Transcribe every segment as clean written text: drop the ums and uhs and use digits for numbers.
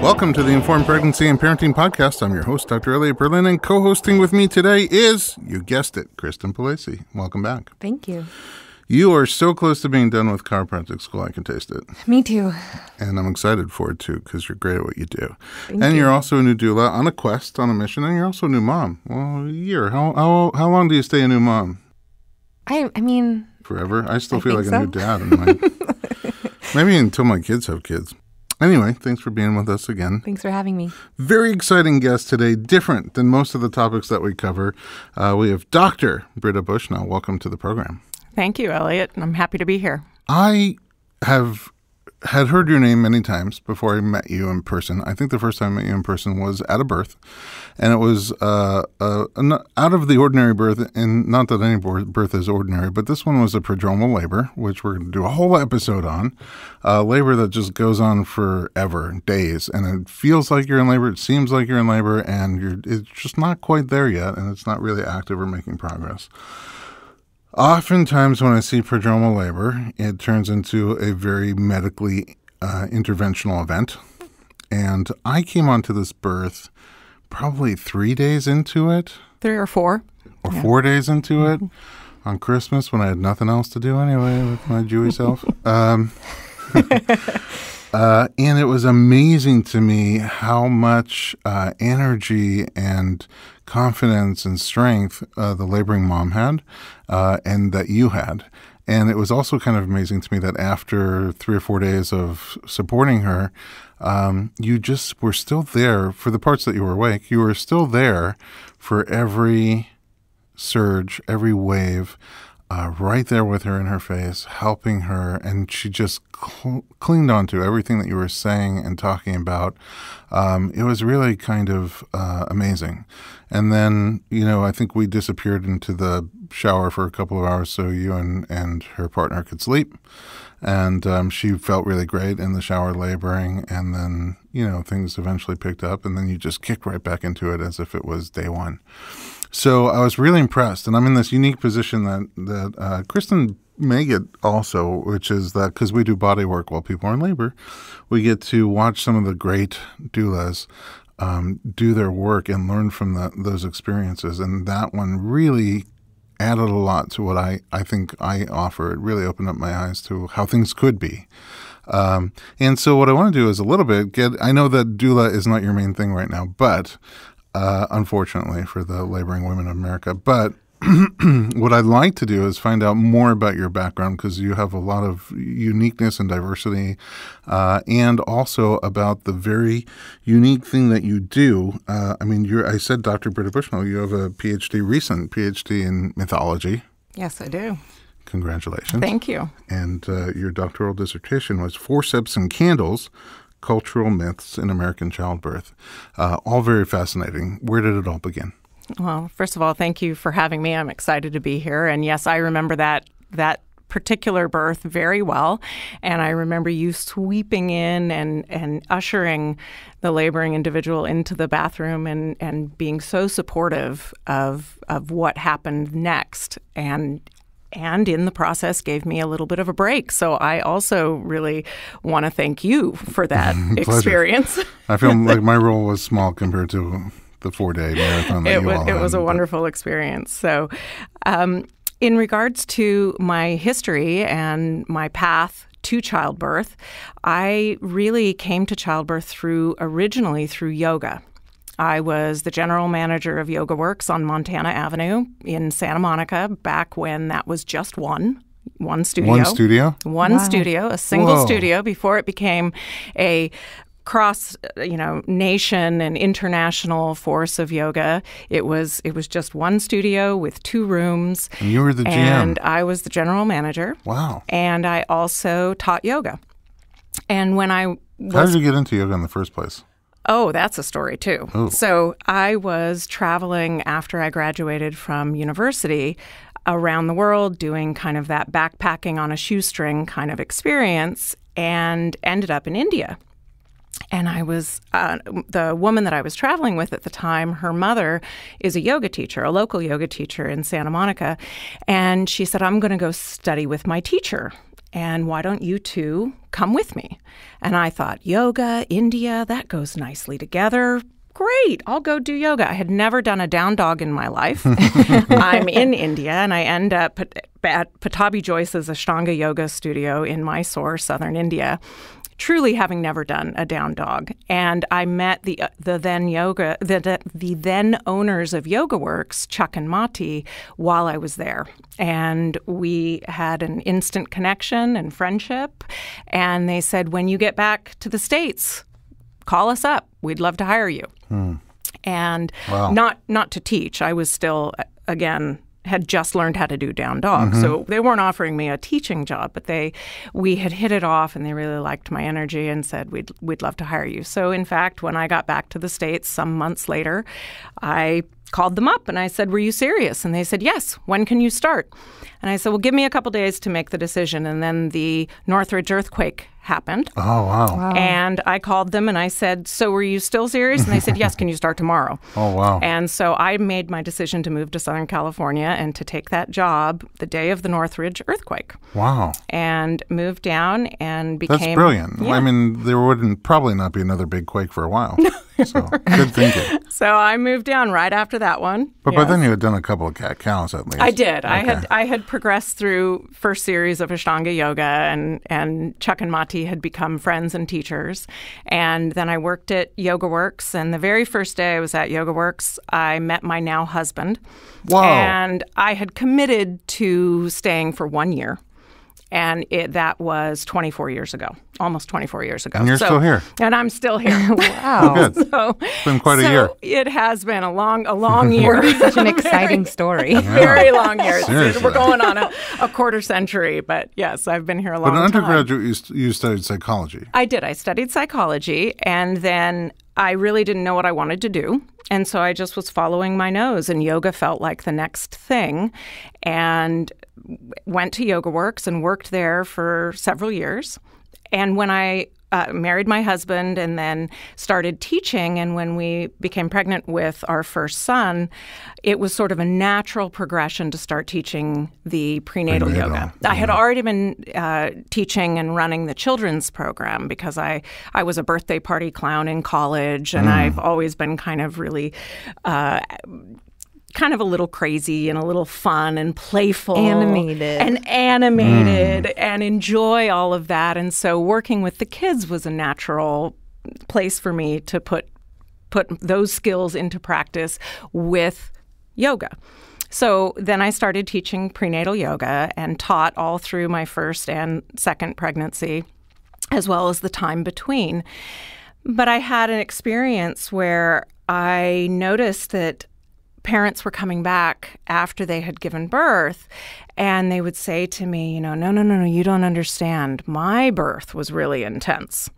Welcome to the Informed Pregnancy and Parenting Podcast. I'm your host, Dr. Elliot Berlin, and co-hosting with me today is, you guessed it, Kristin Palase. Welcome back. Thank you. You are so close to being done with chiropractic school, I can taste it. Me too. And I'm excited for it too, because you're great at what you do. Thank you. You're also a new doula on a quest, on a mission, and you're also a new mom. Well, a year. How long do you stay a new mom? I mean... Forever? I still feel like so. a new dad. Maybe until my kids have kids. Anyway, thanks for being with us again. Thanks for having me. Very exciting guest today, different than most of the topics that we cover. We have Dr. Britta Bushnell. Welcome to the program. Thank you, Elliot. I'm happy to be here. I had heard your name many times before I met you in person. I think the first time I met you in person was at a birth, and it was an out of the ordinary birth, and not that any birth is ordinary, but this one was a prodromal labor, which we're going to do a whole episode on. Labor that just goes on forever, days, and it feels like you're in labor, it seems like you're in labor, and it's just not quite there yet, and it's not really active or making progress. Oftentimes when I see prodromal labor, it turns into a very medically interventional event. And I came onto this birth probably 3 days into it. 3 or 4. Or 4 days into it on Christmas when I had nothing else to do anyway with my Jewy self. And it was amazing to me how much energy and confidence and strength the laboring mom had and that you had. And it was also kind of amazing to me that after 3 or 4 days of supporting her, you just were still there for the parts that you were awake. You were still there for every surge, every wave, right there with her in her face, helping her, and she just clinged on to everything that you were saying and talking about. It was really kind of amazing. And then, I think we disappeared into the shower for a couple of hours so you and her partner could sleep. And she felt really great in the shower laboring, and then, things eventually picked up, and then you just kicked right back into it as if it was day one. So I was really impressed, and I'm in this unique position that Kristin may get also, which is that because we do body work while people are in labor, we get to watch some of the great doulas do their work and learn from those experiences. And that one really added a lot to what I think I offer. It really opened up my eyes to how things could be. And so what I want to do is a little bit I know that doula is not your main thing right now, but unfortunately for the laboring women of America. But what I'd like to do is find out more about your background, because you have a lot of uniqueness and diversity, and also about the very unique thing that you do. I said Dr. Britta Bushnell, you have a recent PhD in mythology. Yes, I do. Congratulations. Thank you. And your doctoral dissertation was Forceps and Candles, Cultural Myths in American Childbirth. All very fascinating. Where did it all begin? Well, first of all, thank you for having me. I'm excited to be here. And yes, I remember that particular birth very well. And I remember you sweeping in and ushering the laboring individual into the bathroom and being so supportive of what happened next. And in the process gave me a little bit of a break. So I also really want to thank you for that experience. I feel like my role was small compared to the 4-day marathon that you all had. It was a wonderful experience. So in regards to my history and my path to childbirth, I really came to childbirth originally through yoga. I was the general manager of Yoga Works on Montana Avenue in Santa Monica back when that was just one studio. One studio? One studio, a single studio before it became a cross, nation and international force of yoga. It was just one studio with 2 rooms. And you were the GM. And I was the general manager. Wow. And I also taught yoga. And when how did you get into yoga in the first place? Oh, that's a story too. Ooh. So I was traveling after I graduated from university around the world doing kind of that backpacking on a shoestring kind of experience, and ended up in India. And I was, the woman that I was traveling with at the time, her mother is a yoga teacher, a local yoga teacher in Santa Monica. And she said, I'm going to go study with my teacher. and why don't you two come with me? And I thought, yoga, India, that goes nicely together. Great, I'll go do yoga. I had never done a down dog in my life. I'm in India, and I end up at Patabi Joyce's Ashtanga Yoga studio in Mysore, southern India, truly having never done a down dog. And I met the then owners of YogaWorks, Chuck and Mati, while I was there. And we had an instant connection and friendship. And they said, when you get back to the States, call us up. We'd love to hire you. And not to teach. I was still, again, had just learned how to do down dog. So they weren't offering me a teaching job, but we had hit it off, and they really liked my energy and said, we'd love to hire you. So in fact, when I got back to the States some months later, I called them up and I said, were you serious? And they said, yes. When can you start? And I said, well, give me a couple days to make the decision. And then the Northridge earthquake happened. Oh, wow. And I called them and I said, so were you still serious? And they said, yes, can you start tomorrow? Oh, wow. And so I made my decision to move to Southern California and to take that job the day of the Northridge earthquake. Wow. And moved down and became... That's brilliant. Yeah. I mean, there wouldn't probably not be another big quake for a while. So, good thinking. So I moved down right after that one. But by then you had done a couple of cat-cows at least. I did. Okay. I had progressed through first series of Ashtanga Yoga, and Chuck and Mati had become friends and teachers. And then I worked at YogaWorks, and the very first day I was at YogaWorks, I met my now husband. Whoa. And I had committed to staying for 1 year. And that was 24 years ago, almost 24 years ago. And you're still here. And I'm still here. Wow. Oh, good. So, it's been quite a year. It has been a long year. Such an exciting story. Very long year. Seriously. We're going on a quarter century. But yes, I've been here a long But time. in undergraduate, you studied psychology. I did. I studied psychology, and then I really didn't know what I wanted to do. And so I just was following my nose, and yoga felt like the next thing. And went to YogaWorks and worked there for several years. And when I married my husband and then started teaching, and when we became pregnant with our first son, it was sort of a natural progression to start teaching the prenatal yoga. I had already been teaching and running the children's program because I was a birthday party clown in college, and I've always been kind of really kind of a little crazy and a little fun and playful. Animated and enjoy all of that. And so working with the kids was a natural place for me to put those skills into practice with yoga. So then I started teaching prenatal yoga and taught all through my first and second pregnancy, as well as the time between. But I had an experience where I noticed that parents were coming back after they had given birth, and they would say to me, no, you don't understand. My birth was really intense.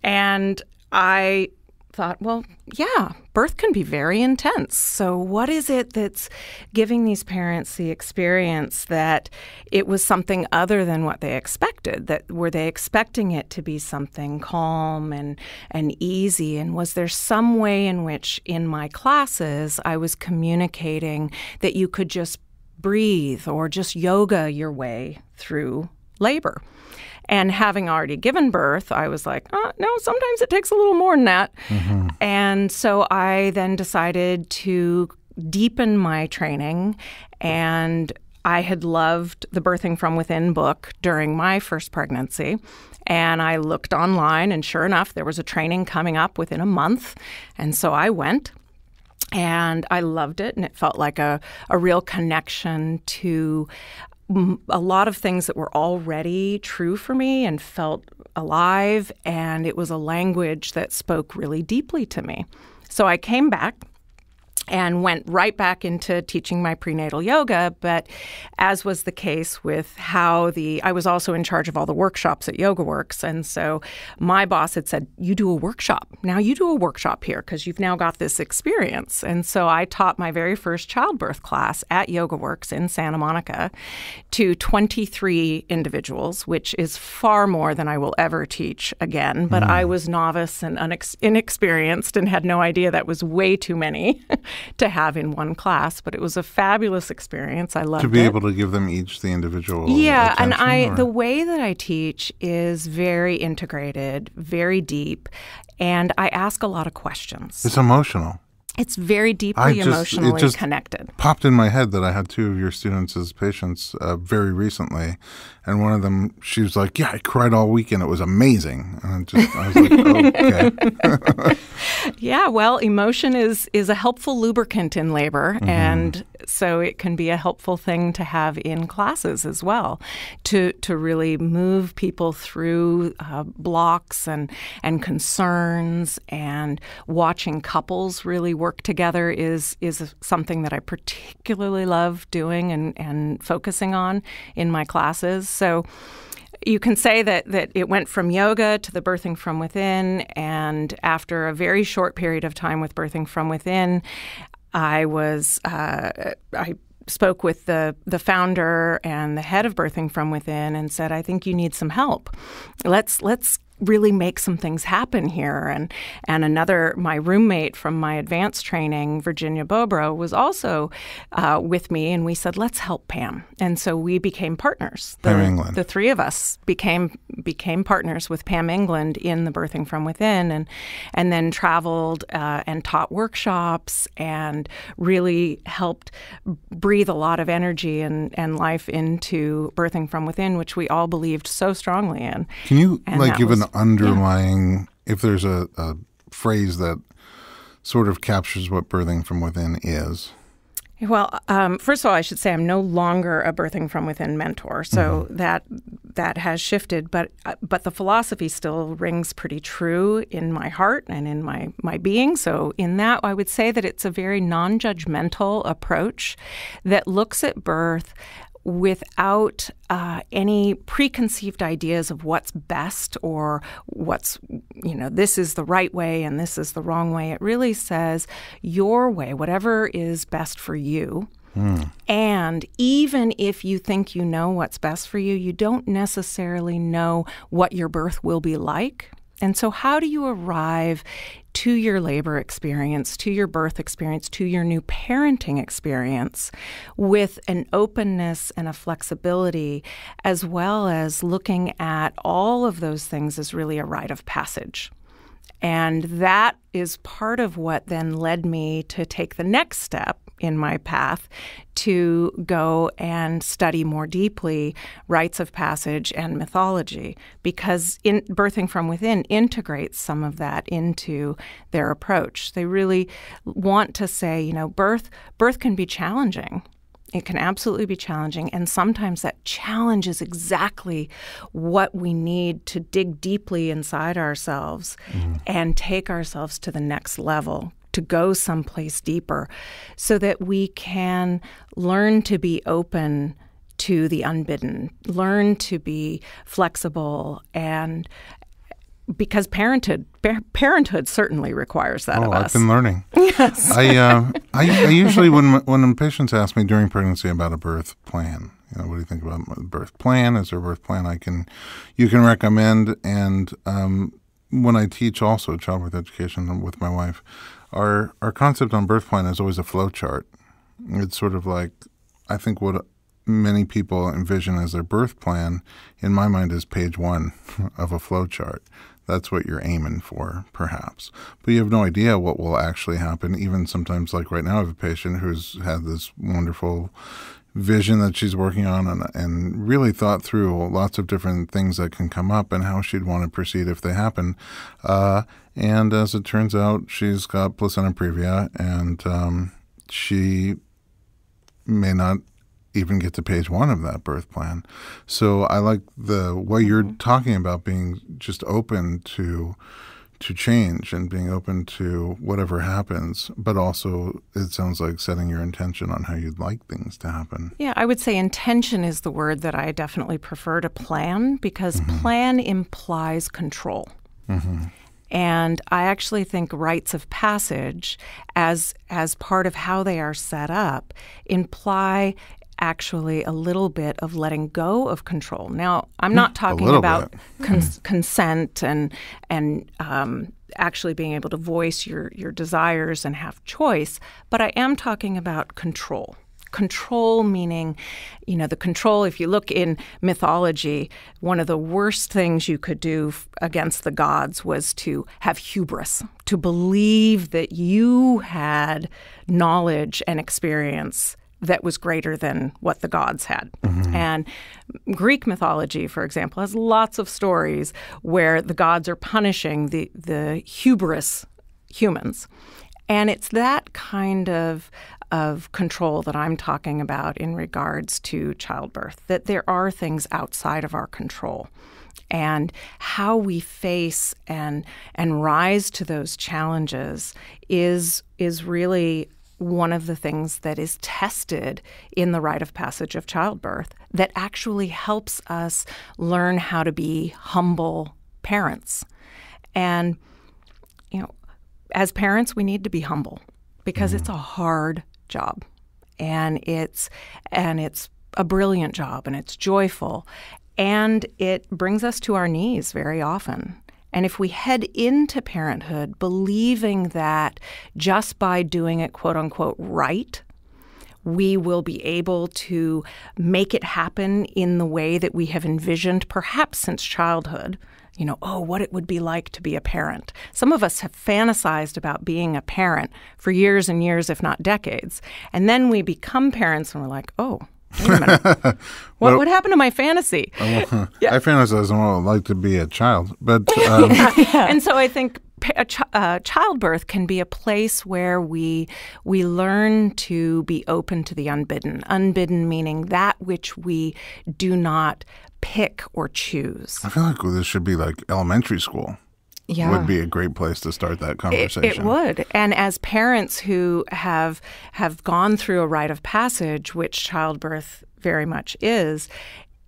And I thought, well, yeah, birth can be very intense. So what is it that's giving these parents the experience that it was something other than what they expected? That were they expecting it to be something calm and easy? And was there some way in which in my classes I was communicating that you could just breathe or just yoga your way through labor? And having already given birth, I was like, no, sometimes it takes a little more than that. And so I then decided to deepen my training. And I had loved the Birthing from Within book during my first pregnancy. And I looked online, and sure enough, there was a training coming up within a month. And so I went. And I loved it, and it felt like a real connection to a lot of things that were already true for me and felt alive, and it was a language that spoke really deeply to me. So I came back and went right back into teaching my prenatal yoga. But as was the case with I was also in charge of all the workshops at YogaWorks. And so my boss had said, you do a workshop. Now you do a workshop here because you've now got this experience. And so I taught my very first childbirth class at YogaWorks in Santa Monica to 23 individuals, which is far more than I will ever teach again. But I was novice and inexperienced and had no idea that was way too many. to have in one class, but it was a fabulous experience. I loved it. To be able to give them each the individual attention, and the way that I teach is very integrated, very deep, and I ask a lot of questions. It's emotional. It's very deeply emotionally connected. Popped in my head that I had 2 of your students as patients very recently, and one of them, she was like, "Yeah, I cried all weekend. It was amazing." And I was like, "Okay." Yeah, well, emotion is a helpful lubricant in labor, and so it can be a helpful thing to have in classes as well, to really move people through blocks and concerns, and watching couples really work together is something that I particularly love doing and focusing on in my classes. So you can say that it went from yoga to the birthing from within, and after a very short period of time with birthing from within, I spoke with the founder and the head of Birthing from Within and said, "I think you need some help. Let's really make some things happen here." And another, my roommate from my advanced training, Virginia Bobro, was also with me, and we said, "Let's help Pam." And so we became partners. Pam England. The 3 of us became partners with Pam England in the Birthing from Within, and then traveled and taught workshops and really helped breathe a lot of energy and life into Birthing from Within, which we all believed so strongly in. Can you give an underlying, if there's a phrase that sort of captures what Birthing from Within is? Well, first of all, I should say I'm no longer a Birthing from Within mentor, so that has shifted. But the philosophy still rings pretty true in my heart and in my being. So in that, I would say that it's a very non-judgmental approach that looks at birth without any preconceived ideas of what's best or what's, this is the right way and this is the wrong way. It really says your way, whatever is best for you. And even if you think you know what's best for you, you don't necessarily know what your birth will be like. And so how do you arrive to your labor experience, to your birth experience, to your new parenting experience with an openness and a flexibility, as well as looking at all of those things as really a rite of passage? And that is part of what then led me to take the next step in my path to go and study more deeply rites of passage and mythology, because Birthing from Within integrates some of that into their approach. They really want to say, birth can be challenging. It can absolutely be challenging, and sometimes that challenge is exactly what we need to dig deeply inside ourselves and take ourselves to the next level, to go someplace deeper, so that we can learn to be open to the unbidden, learn to be flexible, and because parenthood certainly requires that of us. I've been learning. Yes. I usually, when patients ask me during pregnancy about a birth plan, what do you think about a birth plan? Is there a birth plan you can recommend? And when I teach also childbirth education with my wife, our concept on birth plan is always a flow chart. It's sort of like, I think what many people envision as their birth plan, in my mind, is page 1 of a flow chart. That's what you're aiming for, perhaps. But you have no idea what will actually happen. Even sometimes, like right now, I have a patient who's had this wonderful vision that she's working on and really thought through lots of different things that can come up and how she'd want to proceed if they happen. And as it turns out, she's got placenta previa, and she may not even get to page 1 of that birth plan. So I like the way you're talking about being just open to change and being open to whatever happens, but also it sounds like setting your intention on how you'd like things to happen. Yeah, I would say intention is the word that I definitely prefer to plan, because plan implies control. And I actually think rites of passage, as part of how they are set up, imply actually a little bit of letting go of control. Now, I'm not talking about consent and actually being able to voice your desires and have choice, but I am talking about control. Control meaning, the control, if you look in mythology, one of the worst things you could do against the gods was to have hubris, to believe that you had knowledge and experience that was greater than what the gods had. Mm-hmm. And Greek mythology, for example, has lots of stories where the gods are punishing the hubris humans. And it's that kind of control that I'm talking about in regards to childbirth, that there are things outside of our control. And how we face and rise to those challenges is really one of the things that is tested in the rite of passage of childbirth that actually helps us learn how to be humble parents. And, as parents, we need to be humble because it's a hard job, and it's a brilliant job, and it's joyful, and it brings us to our knees very often. And if we head into parenthood believing that just by doing it, quote unquote, right, we will be able to make it happen in the way that we have envisioned, perhaps since childhood, what it would be like to be a parent. Some of us have fantasized about being a parent for years and years, if not decades. And then we become parents and we're like, oh, wait a minute. What happened to my fantasy? I fantasize I would like to be a child. But And so I think childbirth can be a place where we learn to be open to the unbidden. Unbidden meaning that which we do not pick or choose. I feel like this should be like elementary school. Yeah. Would be a great place to start that conversation. It would. And as parents who have gone through a rite of passage, which childbirth very much is,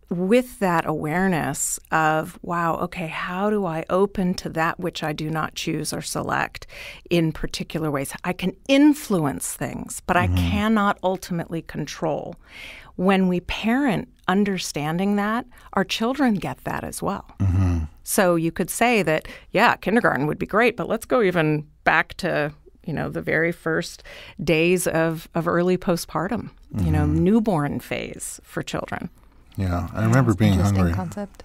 with that awareness of, wow, okay, how do I open to that which I do not choose or select in particular ways? I can influence things, but I cannot ultimately control. When we parent understanding that, our children get that as well. Mm-hmm. So you could say that, kindergarten would be great, but let's go even back to, the very first days of early postpartum, newborn phase for children. Yeah, I remember being hungry. Concept.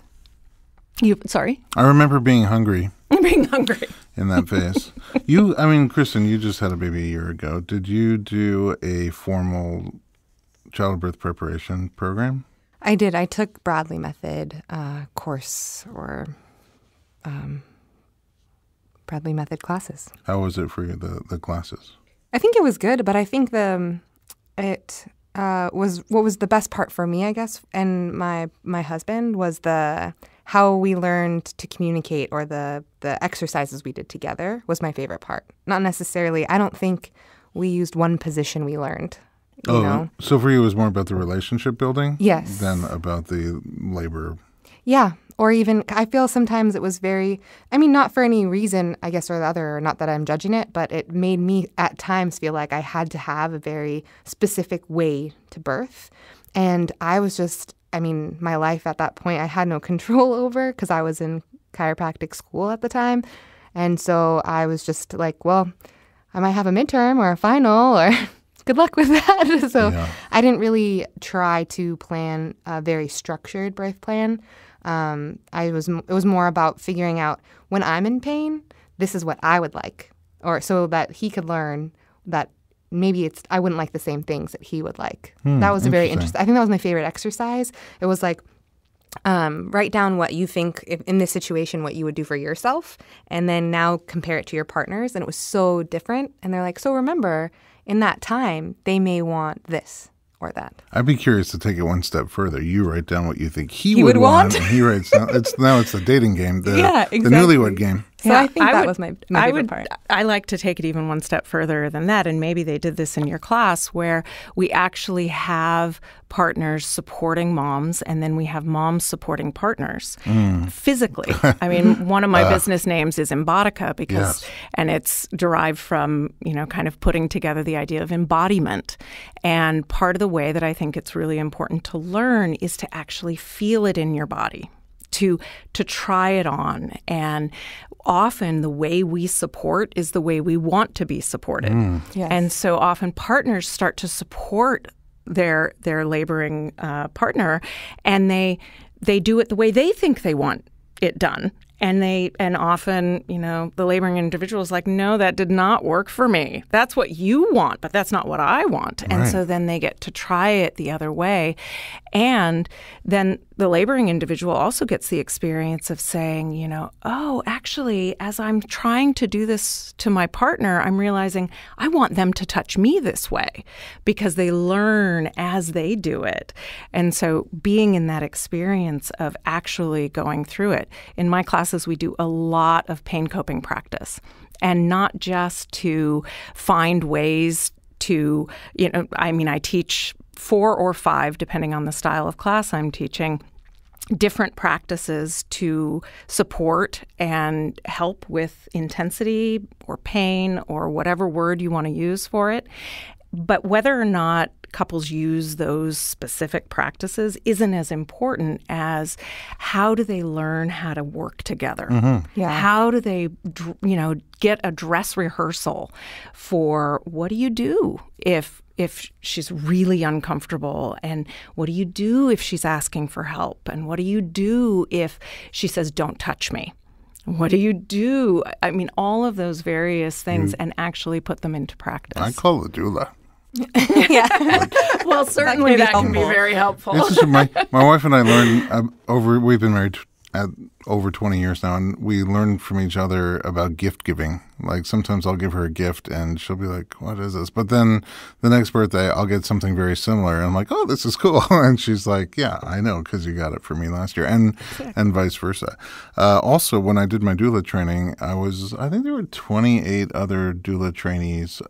Sorry? I remember being hungry. Being hungry. In that phase. Kristin, you just had a baby a year ago. Did you do a formal childbirth preparation program? I did. I took Bradley Method course or Bradley Method classes. How was it for you, the classes? I think it was good, but I think it was what was the best part for me, I guess, and my husband was how we learned to communicate, or the exercises we did together was my favorite part. Not necessarily, I don't think we used one position we learned. You know? So for you, it was more about the relationship building? Yes. Than about the labor? Yeah. Or even, I feel sometimes it was not for any reason, I guess, or the other, not that I'm judging it, but it made me at times feel like I had to have a very specific way to birth. And I was just, my life at that point, I had no control over because I was in chiropractic school at the time. And so I was just like, well, I might have a midterm or a final or good luck with that. So I didn't really try to plan a very structured birth plan. It was more about figuring out when I'm in pain, this is what I would like, or so that he could learn that maybe I wouldn't like the same things that he would like. That was a very interesting. I think that was my favorite exercise. It was like write down what you think in this situation, what you would do for yourself, and then now compare it to your partners. And it was so different. And they're like, so remember, in that time, they may want this or that. I'd be curious to take it one step further. You write down what you think he would want, and he writes down. Now it's the dating game, the newlywed game. So I think that was my favorite part. I like to take it even one step further than that, and maybe they did this in your class, where we actually have partners supporting moms, and then we have moms supporting partners physically. I mean, one of my business names is Embodica because, and it's derived from, kind of putting together the idea of embodiment. And part of the way that I think it's really important to learn is to actually feel it in your body. To try it on. And often the way we support is the way we want to be supported. Yes. And so often partners start to support their laboring partner, and they do it the way they think they want it done. And often, the laboring individual is like, no, that did not work for me. That's what you want, but that's not what I want. And Right. so then they get to try it the other way. And then the laboring individual also gets the experience of saying, oh, actually, as I'm trying to do this to my partner, I'm realizing I want them to touch me this way, because they learn as they do it. And so being in that experience of actually going through it. In my classes, we do a lot of pain coping practice, and not just to find ways to, I teach 4 or 5, depending on the style of class I'm teaching, different practices to support and help with intensity or pain or whatever word you want to use for it. But whether or not couples use those specific practices isn't as important as how do they learn how to work together? Yeah. How do they, get a dress rehearsal for what do you do if she's really uncomfortable, and what do you do if she's asking for help, and what do you do if she says, don't touch me? What do you do? I mean, all of those various things, and actually put them into practice. I call it doula. Yeah. Well, certainly that can be helpful. very helpful. This is my wife and I learned we've been married over 20 years now, and we learned from each other about gift giving. Like sometimes I'll give her a gift and she'll be like, what is this? But then the next birthday I'll get something very similar, and I'm like, oh, this is cool. And she's like, yeah, I know, because you got it for me last year, and vice versa. Also, when I did my doula training, I think there were 28 other doula trainees.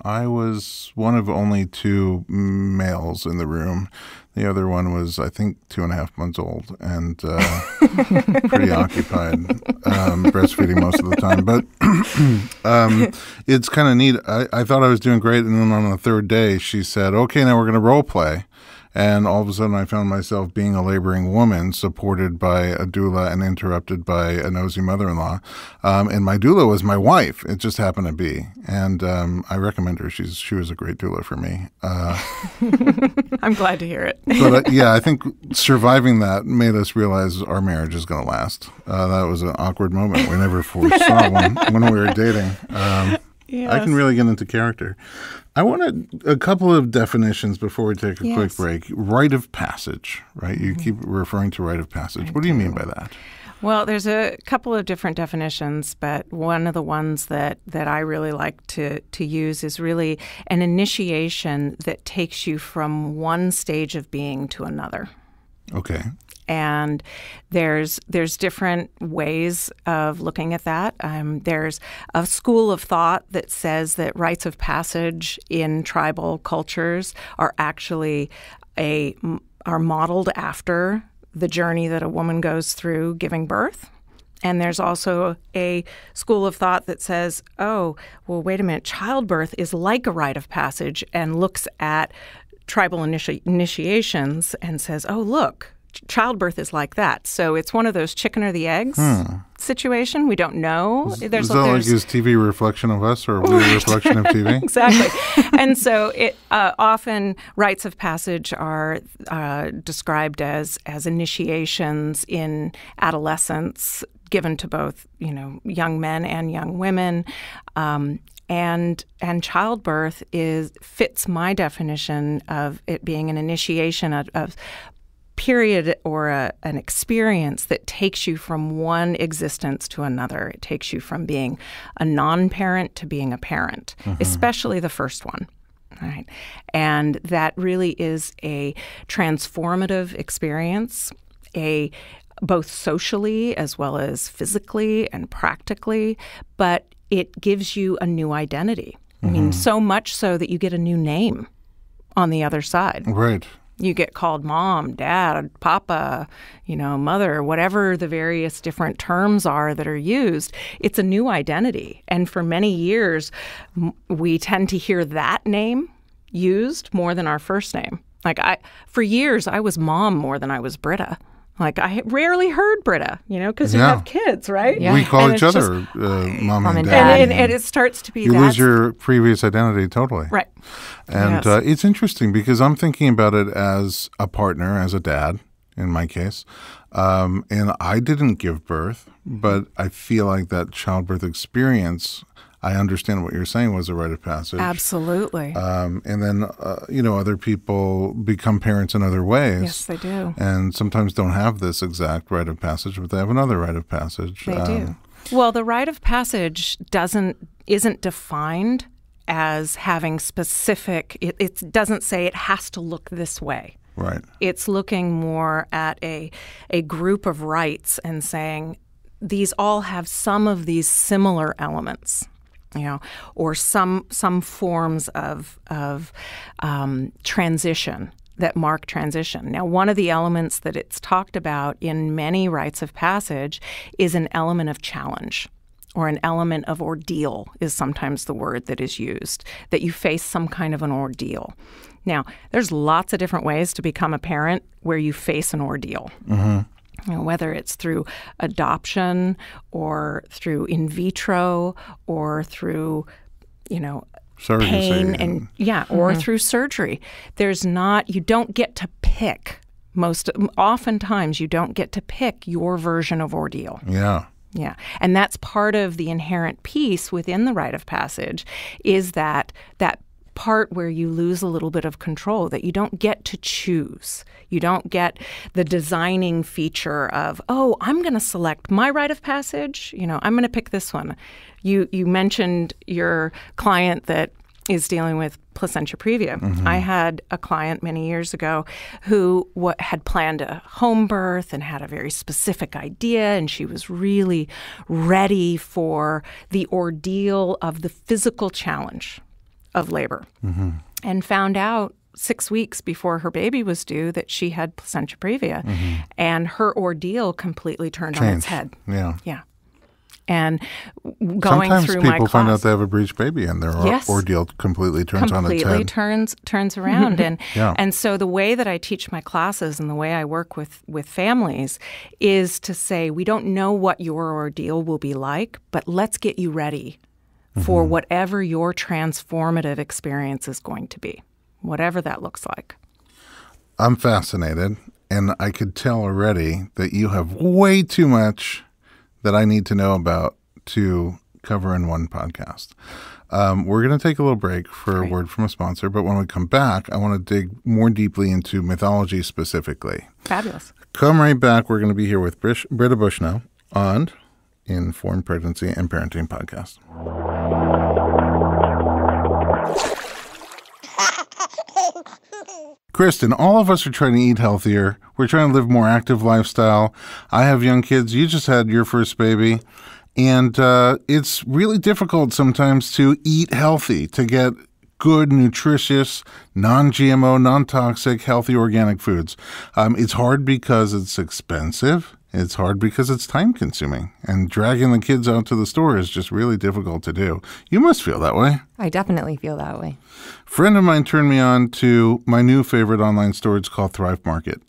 I was one of only 2 males in the room. The other one was, I think, 2.5 months old and pretty occupied, breastfeeding most of the time. But it's kind of neat. I thought I was doing great, and then on the 3rd day, she said, okay, now we're going to role play. And all of a sudden, I found myself being a laboring woman, supported by a doula and interrupted by a nosy mother-in-law. And my doula was my wife. It just happened to be. And I recommend her. She was a great doula for me. I'm glad to hear it. But I think surviving that made us realize our marriage is going to last. That was an awkward moment. We never foresaw when we were dating. Yes. I can really get into character. I want a couple of definitions before we take a quick break. Rite of passage, right? You keep referring to rite of passage. What do you mean by that? Well, there's a couple of different definitions, but one of the ones that I really like to use is really an initiation that takes you from one stage of being to another. Okay. And there's different ways of looking at that. There's a school of thought that says that rites of passage in tribal cultures are actually are modeled after the journey that a woman goes through giving birth. And there's also a school of thought that says, oh, well, wait a minute, childbirth is like a rite of passage, and looks at tribal initiations and says, oh, look, childbirth is like that. So it's one of those chicken or the eggs situation. We don't know. Is that like his TV reflection of us, or we a reflection of TV? Exactly. And so it often rites of passage are described as initiations in adolescence, given to both young men and young women. And childbirth fits my definition of it being an initiation of period or an experience that takes you from one existence to another. It takes you from being a non-parent to being a parent, especially the first one. Right. And that really is a transformative experience, a both socially as well as physically and practically, but it gives you a new identity. I mean, so much so that you get a new name on the other side. Right. You get called mom, dad, papa, mother, whatever the various different terms are that are used. It's a new identity. And for many years, we tend to hear that name used more than our first name. For years, I was mom more than I was Britta. I rarely heard Britta, because you have kids, right? Yeah. We call And each it's other mom and and dad. And it starts to be you lose your previous identity totally. Right. And Yes. it's interesting because I'm thinking about it as a partner, as a dad, in my case. And I didn't give birth, but I feel like that childbirth experience, I understand what you're saying, was a rite of passage. Absolutely. And then, other people become parents in other ways. Yes, they do. And sometimes don't have this exact rite of passage, but they have another rite of passage. They do. Well, the rite of passage isn't defined as having specific. It doesn't say it has to look this way. Right. It's looking more at a group of rites and saying these all have some of these similar elements. Or some forms of transition that mark transition. Now, one of the elements that it's talked about in many rites of passage is an element of challenge, or an element of ordeal is sometimes the word that is used, that you face some kind of an ordeal. Now, there's lots of different ways to become a parent where you face an ordeal. Mm-hmm. Whether it's through adoption or through in vitro or through, Surrogacy. pain and or through surgery. You don't get to pick. Oftentimes you don't get to pick your version of ordeal. Yeah. Yeah. And that's part of the inherent piece within the rite of passage is that part where you lose a little bit of control, that you don't get to choose. You don't get the designing feature of, I'm going to select my rite of passage. I'm going to pick this one. You mentioned your client that is dealing with placentia previa. Mm-hmm. I had a client many years ago who had planned a home birth and had a very specific idea, and she was really ready for the ordeal of the physical challenge of labor, and found out 6 weeks before her baby was due that she had placentia previa, and her ordeal completely turned on its head. Yeah. Yeah. And going sometimes through my class, people find out they have a breech baby, and their ordeal completely turns on its head. turns around, and so the way that I teach my classes and the way I work with families is to say, we don't know what your ordeal will be like, but let's get you ready for whatever your transformative experience is going to be, whatever that looks like. I'm fascinated, and I could tell already that you have way too much that I need to know about to cover in one podcast. We're going to take a little break for a word from a sponsor, but when we come back, I want to dig more deeply into mythology specifically. Fabulous. Come right back. We're going to be here with Britta Bushnell on Informed Pregnancy and Parenting Podcast. Kristin, all of us are trying to eat healthier. We're trying to live a more active lifestyle. I have young kids. You just had your first baby. And it's really difficult sometimes to eat healthy, to get good, nutritious, non-GMO, non-toxic, healthy, organic foods. It's hard because it's expensive. It's hard because it's time-consuming. And dragging the kids out to the store is just really difficult to do. You must feel that way. I definitely feel that way. A friend of mine turned me on to my new favorite online store. It's called Thrive Market.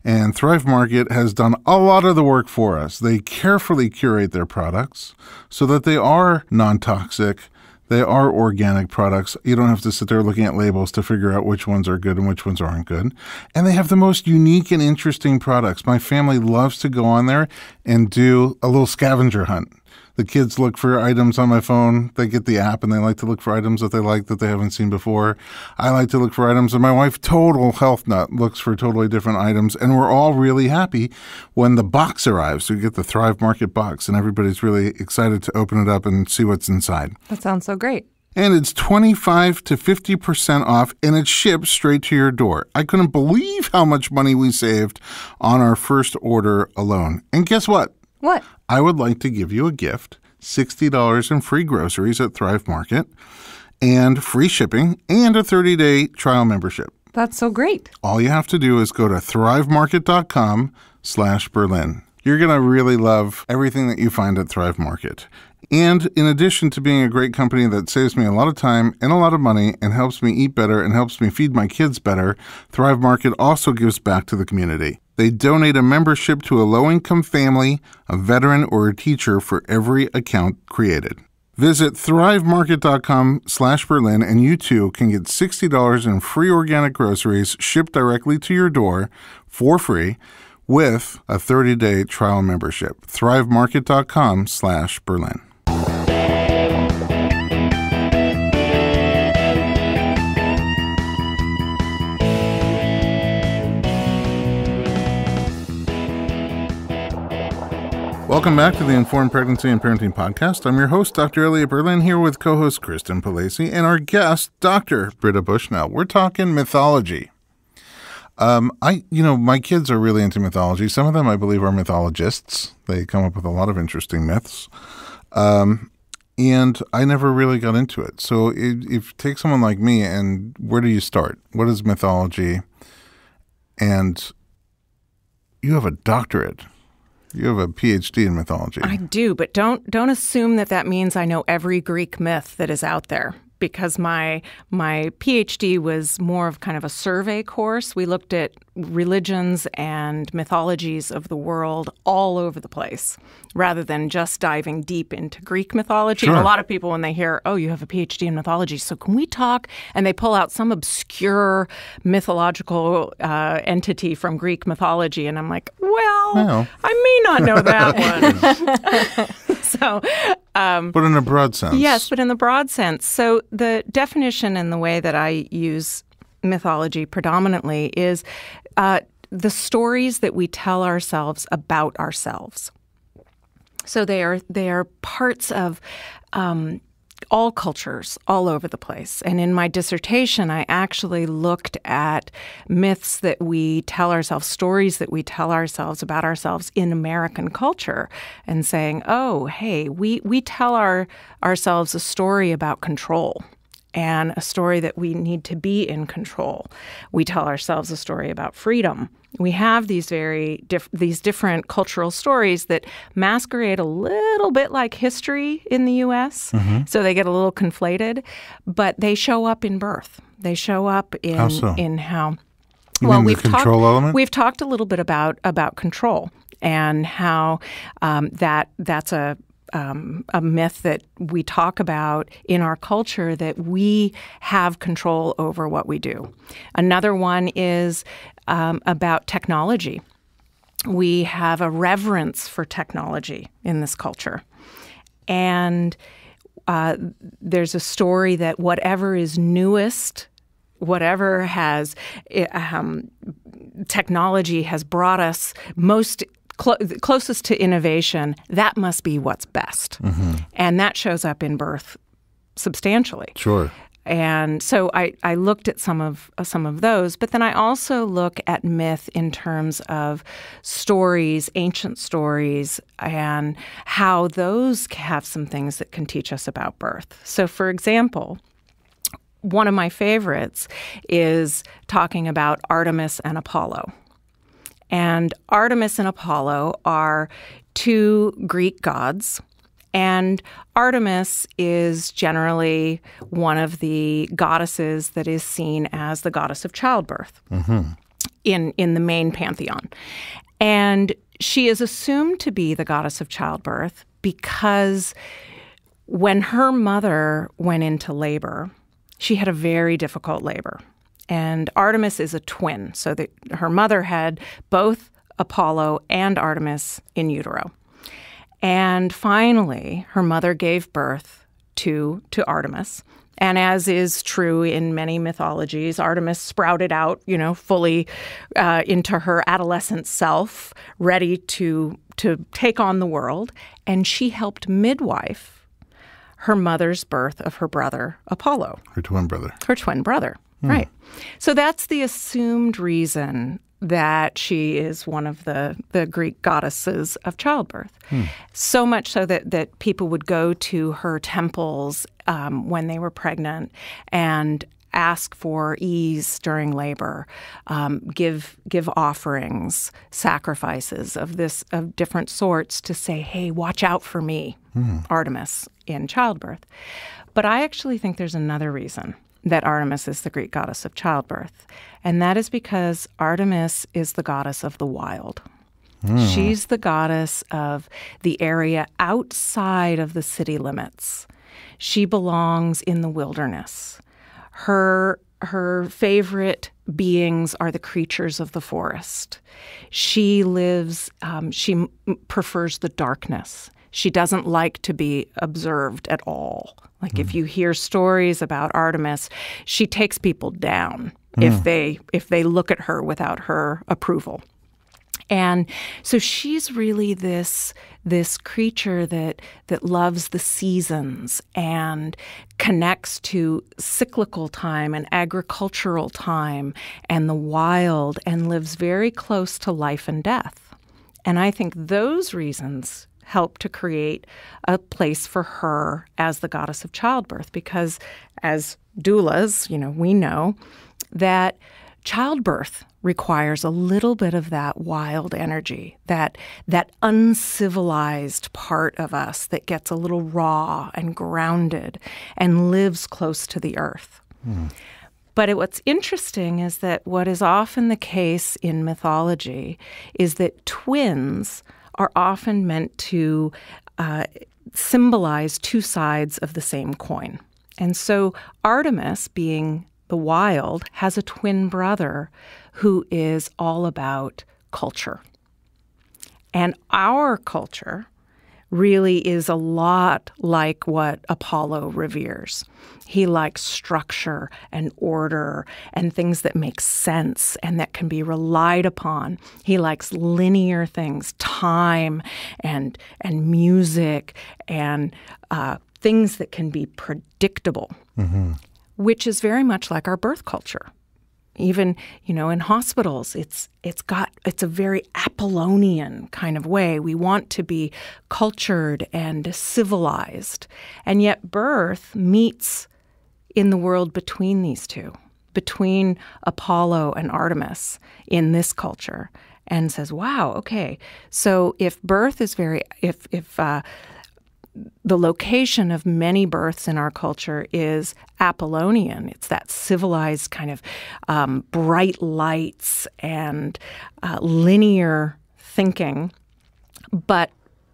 And Thrive Market has done a lot of the work for us. They carefully curate their products so that they are non-toxic. They are organic products. You don't have to sit there looking at labels to figure out which ones are good and which ones aren't good. And they have the most unique and interesting products. My family loves to go on there and do a little scavenger hunt. The kids look for items on my phone. They get the app and they like to look for items that they like that they haven't seen before. I like to look for items, and my wife, total health nut, looks for totally different items. And we're all really happy when the box arrives. So we get the Thrive Market box, and everybody's really excited to open it up and see what's inside. That sounds so great. And it's 25 to 50% off, and it's shipped straight to your door. I couldn't believe how much money we saved on our first order alone. And guess what? What? I would like to give you a gift, $60 in free groceries at Thrive Market, and free shipping, and a 30-day trial membership. That's so great. All you have to do is go to thrivemarket.com/Berlin. You're going to really love everything that you find at Thrive Market. And in addition to being a great company that saves me a lot of time and a lot of money and helps me eat better and helps me feed my kids better, Thrive Market also gives back to the community. They donate a membership to a low-income family, a veteran, or a teacher for every account created. Visit thrivemarket.com/Berlin and you too can get $60 in free organic groceries shipped directly to your door for free with a 30-day trial membership. thrivemarket.com/Berlin. Welcome back to the Informed Pregnancy and Parenting Podcast. I'm your host, Dr. Elliot Berlin, here with co-host Kristin Palase and our guest, Dr. Britta Bushnell. We're talking mythology. My kids are really into mythology. Some of them, I believe, are mythologists. They come up with a lot of interesting myths. And I never really got into it. So if you take someone like me, and where do you start? What is mythology? And you have a doctorate. You have a PhD in mythology. I do, but don't assume that means I know every Greek myth that is out there, because my PhD was more of kind of a survey course. We looked at religions and mythologies of the world all over the place, rather than just diving deep into Greek mythology. Sure. And a lot of people, when they hear, oh, you have a PhD in mythology, so can we talk? And they pull out some obscure mythological entity from Greek mythology. And I'm like, well, I may not know that one. So, but in a broad sense. Yes, but in the broad sense. So the definition and the way that I use mythology predominantly is the stories that we tell ourselves about ourselves. So they are parts of all cultures all over the place. And in my dissertation, I actually looked at myths that we tell ourselves, stories that we tell ourselves about ourselves in American culture, and saying, oh, hey, we tell ourselves a story about control and a story that we need to be in control. We tell ourselves a story about freedom. We have these these different cultural stories that masquerade a little bit like history in the U.S., so they get a little conflated, but they show up in birth. They show up in How so? In how. You mean the control element? We've talked a little bit about control and how that's a myth that we talk about in our culture, that we have control over what we do. Another one is about technology. We have a reverence for technology in this culture. And there's a story that whatever is newest, whatever has technology has brought us most closest to innovation, that must be what's best. And that shows up in birth substantially. Sure. And so I looked at some of those, but then I also look at myth in terms of stories, ancient stories, and how those have some things that can teach us about birth. So, for example, one of my favorites is talking about Artemis and Apollo. And Artemis and Apollo are two Greek gods. And Artemis is generally one of the goddesses that is seen as the goddess of childbirth in the main pantheon. And she is assumed to be the goddess of childbirth because when her mother went into labor, she had a very difficult labor. And Artemis is a twin, so that her mother had both Apollo and Artemis in utero. And finally, her mother gave birth to Artemis. And as is true in many mythologies, Artemis sprouted out, fully into her adolescent self, ready to take on the world. And she helped midwife her mother's birth of her brother, Apollo. Her twin brother. Her twin brother, right. So that's the assumed reason that she is one of the Greek goddesses of childbirth. So much so that people would go to her temples when they were pregnant and ask for ease during labor, give offerings, sacrifices of different sorts to say, hey, watch out for me, Artemis, in childbirth. But I actually think there's another reason that Artemis is the Greek goddess of childbirth, and that is because Artemis is the goddess of the wild. She's the goddess of the area outside of the city limits. She belongs in the wilderness. Her favorite beings are the creatures of the forest. She prefers the darkness. She doesn't like to be observed at all. Like if you hear stories about Artemis, she takes people down if they look at her without her approval. And so she's really this creature that loves the seasons and connects to cyclical time and agricultural time and the wild and lives very close to life and death. And I think those reasons help to create a place for her as the goddess of childbirth, because as doulas, we know that childbirth requires a little bit of that wild energy, that uncivilized part of us that gets a little raw and grounded and lives close to the earth. But what's interesting is that what is often the case in mythology is that twins are often meant to symbolize two sides of the same coin. And so Artemis, being the wild, has a twin brother who is all about culture. And our culture really is a lot like what Apollo reveres. He likes structure and order and things that make sense and that can be relied upon. He likes linear things, time and music and things that can be predictable, which is very much like our birth culture. Even, in hospitals, it's a very Apollonian kind of way. We want to be cultured and civilized. And yet birth meets in the world between these two, between Apollo and Artemis in this culture, and says, wow, okay, so if birth is if the location of many births in our culture is Apollonian. It's that civilized kind of bright lights and linear thinking. But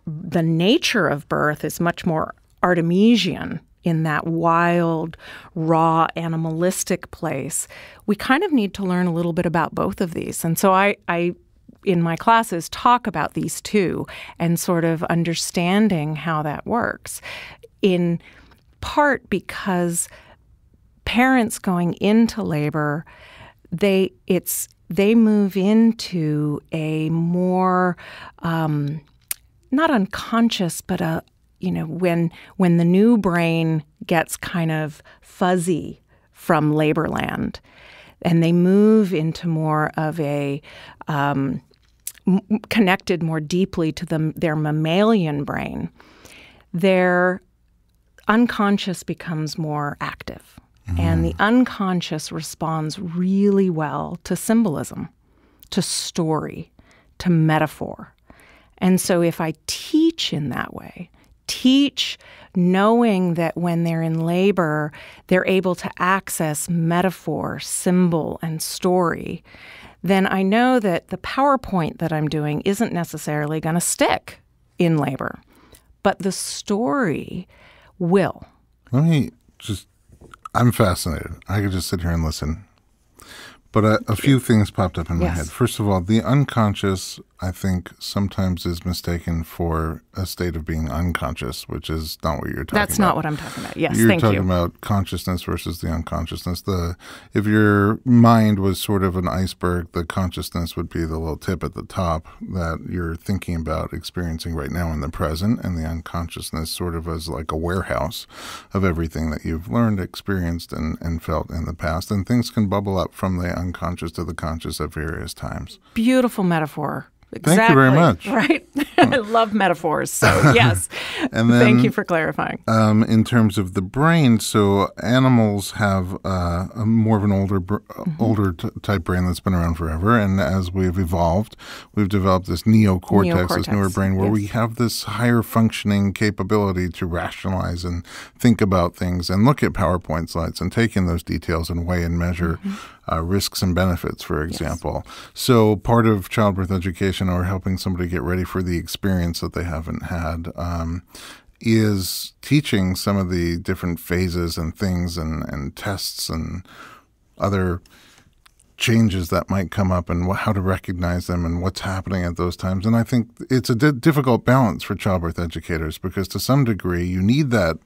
the nature of birth is much more Artemisian in that wild, raw, animalistic place. We kind of need to learn a little bit about both of these. And so I in my classes, talk about these two and sort of understanding how that works, in part because parents going into labor, they move into a more not unconscious, but when the new brain gets kind of fuzzy from labor land, and they move into more of a connected more deeply to their mammalian brain, their unconscious becomes more active. And the unconscious responds really well to symbolism, to story, to metaphor. And so if I teach in that way, teach knowing that when they're in labor, they're able to access metaphor, symbol, and story, then I know that the PowerPoint that I'm doing isn't necessarily going to stick in labor, but the story will. I'm fascinated. I could just sit here and listen. But a few things popped up in my head. First of all, the unconscious, I think sometimes is mistaken for a state of being unconscious, which is not what you're talking about. That's not what I'm talking about. Yes, You're thank you. talking about consciousness versus the unconsciousness. If your mind was sort of an iceberg, the consciousness would be the little tip at the top that you're thinking about experiencing right now in the present, and the unconsciousness sort of as like a warehouse of everything that you've learned, experienced, and felt in the past. And things can bubble up from the unconscious to the conscious at various times. Beautiful metaphor. Exactly. Thank you very much. Right. I love metaphors. So, yes. And then, thank you for clarifying. In terms of the brain, so animals have a more of an older type brain that's been around forever. And as we've evolved, we've developed this neocortex, this newer brain, where we have this higher functioning capability to rationalize and think about things and look at PowerPoint slides and take in those details and weigh and measure risks and benefits, for example. Yes. So part of childbirth education, or helping somebody get ready for the experience that they haven't had, is teaching some of the different phases and things and tests and other changes that might come up and how to recognize them and what's happening at those times. And I think it's a difficult balance for childbirth educators, because to some degree you need that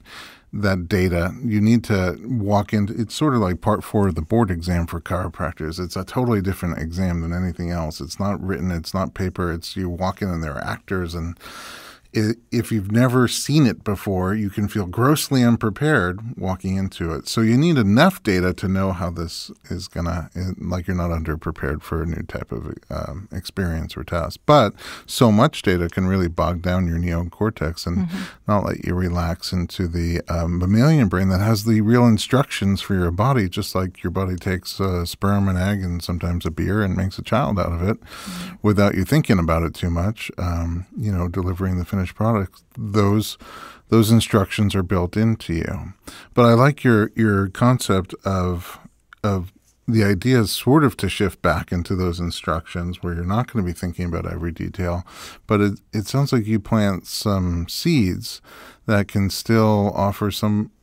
data. You need to walk into, it's sort of like part 4 of the board exam for chiropractors. It's a totally different exam than anything else. It's not written, it's not paper, it's you walk in and there are actors, and if you've never seen it before, you can feel grossly unprepared walking into it. So you need enough data to know how this is like you're not underprepared for a new type of experience or test. But so much data can really bog down your neocortex and not let you relax into the mammalian brain that has the real instructions for your body, just like your body takes a sperm, an egg, and sometimes a beer and makes a child out of it without you thinking about it too much, delivering the finished product. Those instructions are built into you. But I like your concept of the idea is sort of to shift back into those instructions where you're not going to be thinking about every detail, but it sounds like you plant some seeds that can still offer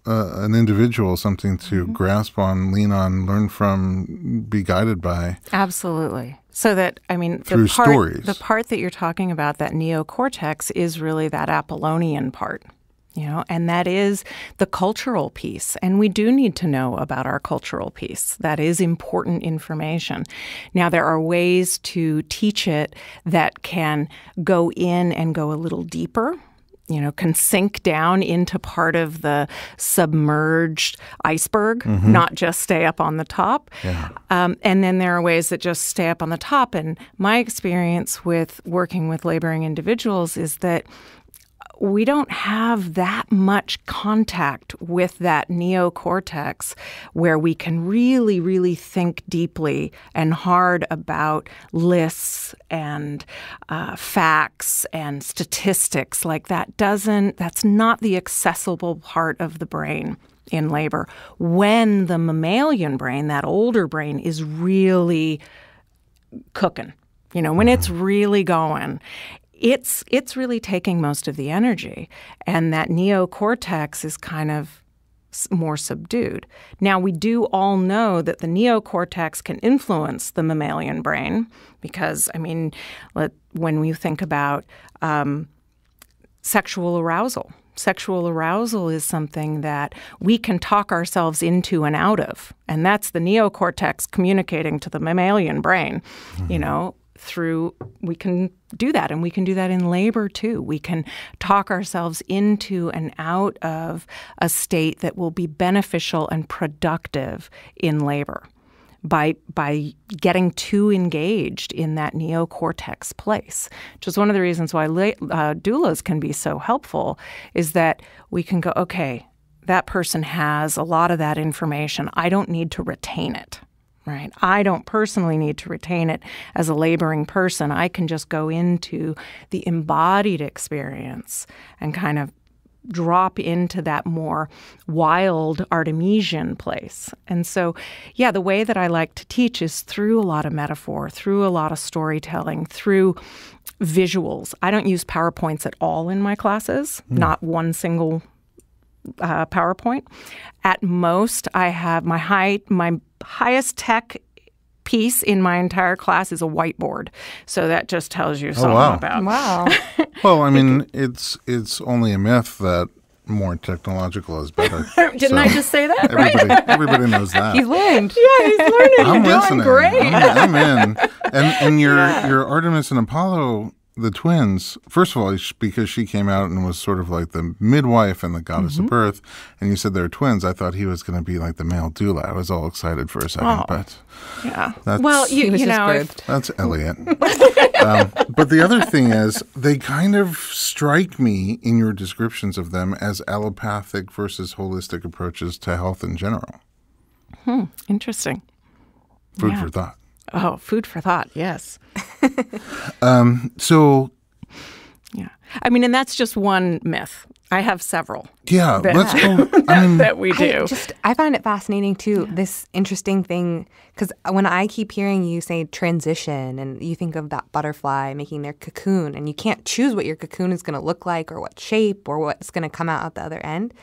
an individual something to grasp on, lean on, learn from, be guided by. Absolutely. So that, through stories. The part that you're talking about, that neocortex, is really that Apollonian part, and that is the cultural piece. And we do need to know about our cultural piece. That is important information. Now, there are ways to teach it that can go in and go a little deeper, can sink down into part of the submerged iceberg, not just stay up on the top. Yeah. And then there are ways that just stay up on the top. And my experience with working with laboring individuals is that we don't have that much contact with that neocortex where we can really, really think deeply and hard about lists and facts and statistics. Like that's not the accessible part of the brain in labor. When the mammalian brain, that older brain, is really cooking, when it's really going, it's really taking most of the energy, and that neocortex is kind of more subdued. Now, we do all know that the neocortex can influence the mammalian brain because, when we think about sexual arousal is something that we can talk ourselves into and out of, and that's the neocortex communicating to the mammalian brain, we can do that, and we can do that in labor too. We can talk ourselves into and out of a state that will be beneficial and productive in labor by getting too engaged in that neocortex place, which is one of the reasons why doulas can be so helpful, is that we can go, okay, that person has a lot of that information. I don't need to retain it. Right. I don't personally need to retain it as a laboring person. I can just go into the embodied experience and kind of drop into that more wild Artemisian place. And so, the way that I like to teach is through a lot of metaphor, through a lot of storytelling, through visuals. I don't use PowerPoints at all in my classes, not one single PowerPoint. At most, I have my highest tech piece in my entire class is a whiteboard. So that just tells you something about. Wow. Well, I mean, it's only a myth that more technological is better. Didn't I just say that? Everybody knows that. He's learned. Yeah, he's learning. I'm You're listening. doing great. I'm in. And your Artemis and Apollo, the twins, first of all, because she came out and was sort of like the midwife and the goddess of birth, and you said they're twins, I thought he was going to be like the male doula. I was all excited for a second, but Well, you know, that's Elliot. But the other thing is, they kind of strike me in your descriptions of them as allopathic versus holistic approaches to health in general. Interesting. Food for thought. Oh, food for thought, yes. So, yeah. I mean, and that's just one myth. I have several. Yeah, let's go. That we do. I find it fascinating, too, this interesting thing, because when I keep hearing you say transition and you think of that butterfly making their cocoon, and you can't choose what your cocoon is going to look like or what shape or what's going to come out at the other end.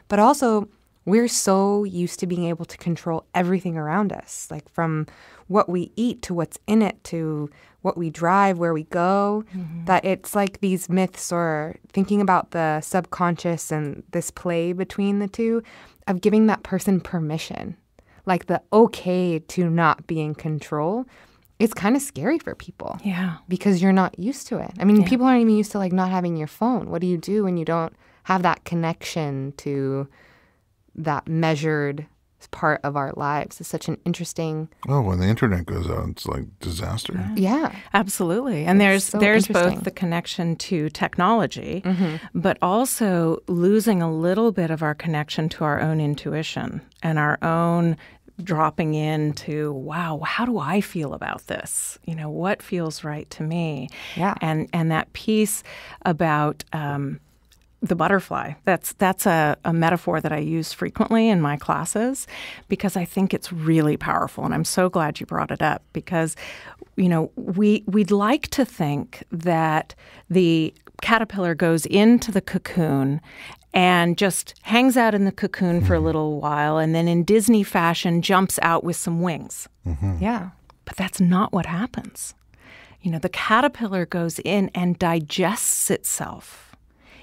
But also, we're so used to being able to control everything around us, like from what we eat to what's in it to what we drive, where we go, that it's like these myths or thinking about the subconscious and this play between the two of giving that person permission, like the okay to not be in control. It's kind of scary for people. Yeah. Because you're not used to it. I mean, people aren't even used to like not having your phone. What do you do when you don't have that connection to that measured part of our lives? It's such an interesting... Oh, when the internet goes out, it's like disaster. Yeah. Absolutely. And there's both the connection to technology, but also losing a little bit of our connection to our own intuition and our own dropping into, wow, how do I feel about this? You know, what feels right to me? Yeah. And that piece about... the butterfly. That's a metaphor that I use frequently in my classes because I think it's really powerful, and I'm so glad you brought it up because, you know, we'd like to think that the caterpillar goes into the cocoon and just hangs out in the cocoon for a little while and then in Disney fashion jumps out with some wings. Yeah. But that's not what happens. You know, the caterpillar goes in and digests itself.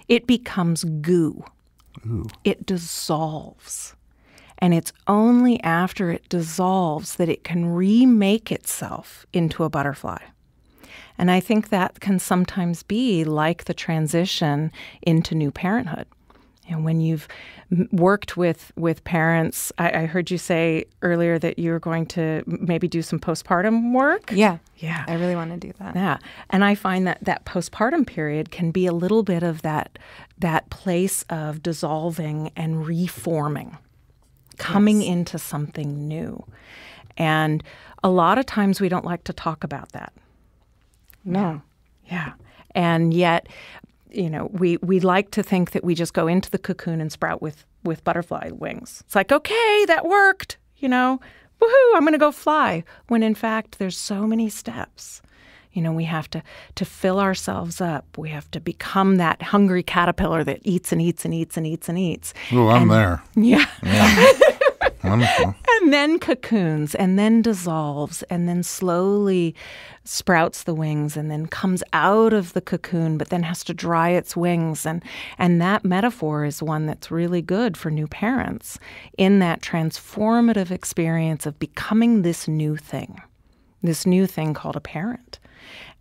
It becomes goo. Ooh. It dissolves. And it's only after it dissolves that it can remake itself into a butterfly. And I think that can sometimes be like the transition into new parenthood. And when you've worked with parents, I heard you say earlier that you were going to maybe do some postpartum work. Yeah. Yeah. I really want to do that. Yeah. And I find that postpartum period can be a little bit of that place of dissolving and reforming, coming into something new. And a lot of times we don't like to talk about that. No. Yeah. And yet, you know, we like to think that we just go into the cocoon and sprout with butterfly wings. It's like, okay, that worked, you know, woohoo, I'm going to go fly. When in fact, there's so many steps. You know, we have to fill ourselves up. We have to become that hungry caterpillar that eats and eats and eats and eats and eats. Oh, I'm there. Yeah. Wonderful. And then cocoons, and then dissolves, and then slowly sprouts the wings, and then comes out of the cocoon, but then has to dry its wings. And that metaphor is one that's really good for new parents in that transformative experience of becoming this new thing called a parent.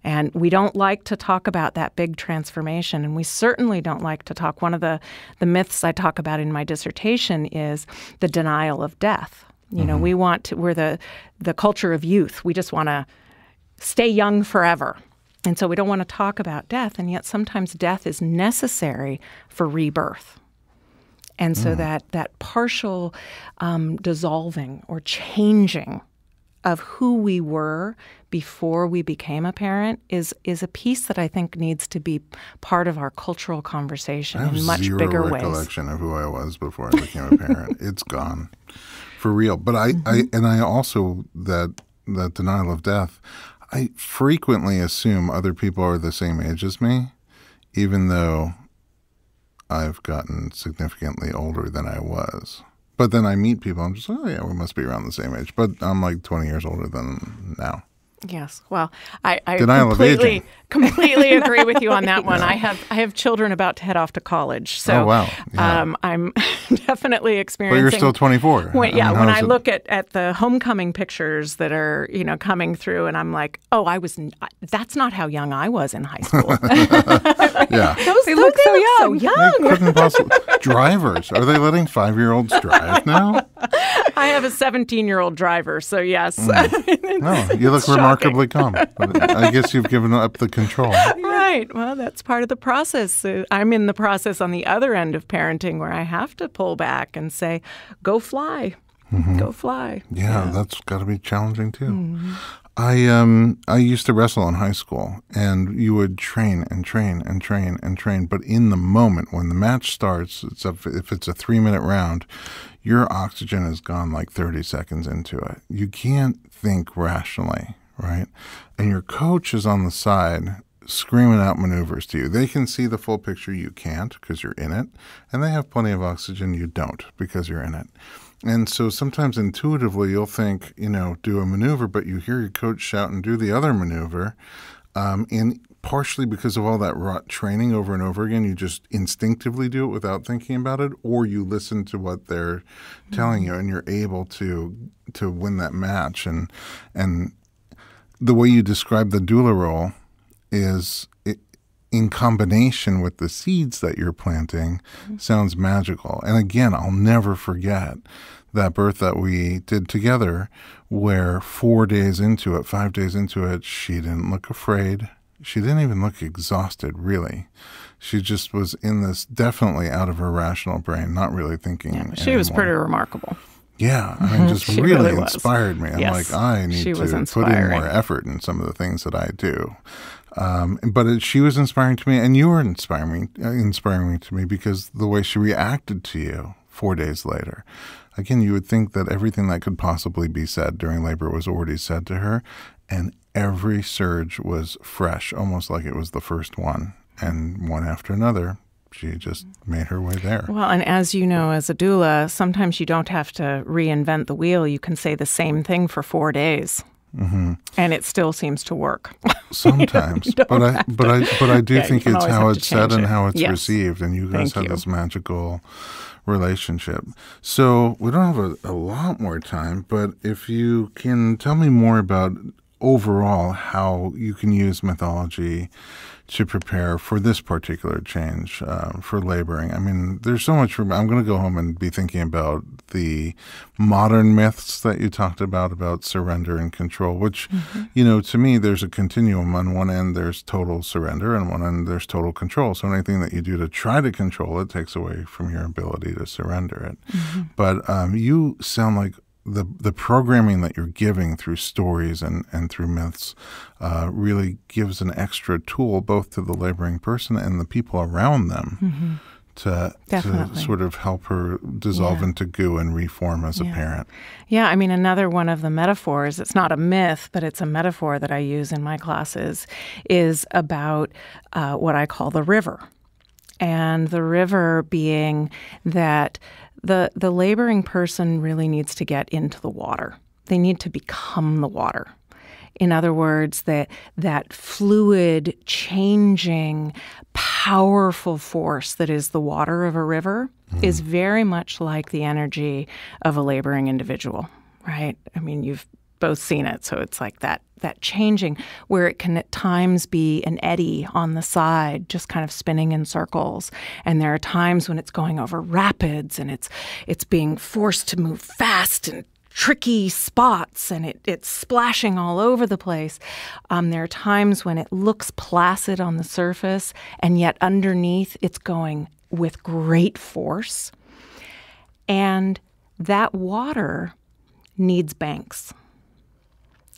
And we don't like to talk about that big transformation, and we certainly don't like to talk. One of the myths I talk about in my dissertation is the denial of death. You know, we're the culture of youth. We just want to stay young forever. And so we don't want to talk about death, and yet sometimes death is necessary for rebirth. And so that partial dissolving or changing of who we were before we became a parent is a piece that I think needs to be part of our cultural conversation in much bigger ways. I have zero recollection of who I was before I became a parent. It's gone, for real. But I also, that denial of death, I frequently assume other people are the same age as me, even though I've gotten significantly older than I was. But then I meet people, I'm just, oh yeah, we must be around the same age. But I'm like 20 years older than now. Yes. Well, I completely agree with you on that one. I have children about to head off to college, so oh, wow. Yeah. I'm definitely experiencing. But you're still 24. When I look at the homecoming pictures that are coming through, and I'm like, oh, that's not how young I was in high school. Yeah, they look so young. They couldn't possibly. Drivers, are they letting 5-year-olds drive now? I have a 17-year-old driver, so yes. No, you look remarkably calm. I guess you've given up the control. Right. Well, that's part of the process. I'm in the process on the other end of parenting where I have to pull back and say, go fly. Mm-hmm. Go fly. Yeah, that's got to be challenging too. Mm-hmm. I used to wrestle in high school, and you would train and train and train and train. But in the moment when the match starts, if it's a 3-minute round, your oxygen is gone like 30 seconds into it. You can't think rationally, right? And your coach is on the side screaming out maneuvers to you. They can see the full picture. You can't because you're in it. And they have plenty of oxygen. You don't because you're in it. And so sometimes intuitively you'll think, do a maneuver, but you hear your coach shout and do the other maneuver. And partially because of all that training over and over again, you just instinctively do it without thinking about it, or you listen to what they're telling you and you're able to win that match. And the way you describe the doula role is in combination with the seeds that you're planting sounds magical. And again, I'll never forget that birth that we did together where 4 days into it, 5 days into it, she didn't look afraid. She didn't even look exhausted, really. She just was in this definitely out of her rational brain, not really thinking anymore. She was pretty remarkable. Yeah, I mean, just really inspired me. I'm yes. like, I need to put in more effort in some of the things that I do. But she was inspiring to me, and you were inspiring to me because the way she reacted to you 4 days later. Again, you would think that everything that could possibly be said during labor was already said to her, and every surge was fresh, almost like it was the first one. And one after another, she just made her way there. Well, and as you know, as a doula, sometimes you don't have to reinvent the wheel. You can say the same thing for 4 days. Mm-hmm. And it still seems to work. Sometimes, but I do think it's how it's said and how it's received, and you guys have this magical relationship. So we don't have a lot more time, but if you can tell me more about overall how you can use mythology to prepare for this particular change, for laboring. I mean, there's so much I'm going to go home and be thinking about the modern myths that you talked about surrender and control, which, to me, there's a continuum. On one end, there's total surrender, and on one end, there's total control. So anything that you do to try to control it takes away from your ability to surrender it. Mm-hmm. But you sound like the programming that you're giving through stories and through myths really gives an extra tool both to the laboring person and the people around them to sort of help her dissolve into goo and reform as a parent. Yeah, I mean, another one of the metaphors, it's not a myth, but it's a metaphor that I use in my classes, is about what I call the river. And the river being that the laboring person really needs to get into the water. They need to become the water. In other words, that fluid, changing, powerful force that is the water of a river is very much like the energy of a laboring individual, right? I mean, you've both seen it, so it's like that changing where it can at times be an eddy on the side, just kind of spinning in circles. And there are times when it's going over rapids and it's being forced to move fast and tricky spots, and it's splashing all over the place. There are times when it looks placid on the surface, and yet underneath it's going with great force. And that water needs banks.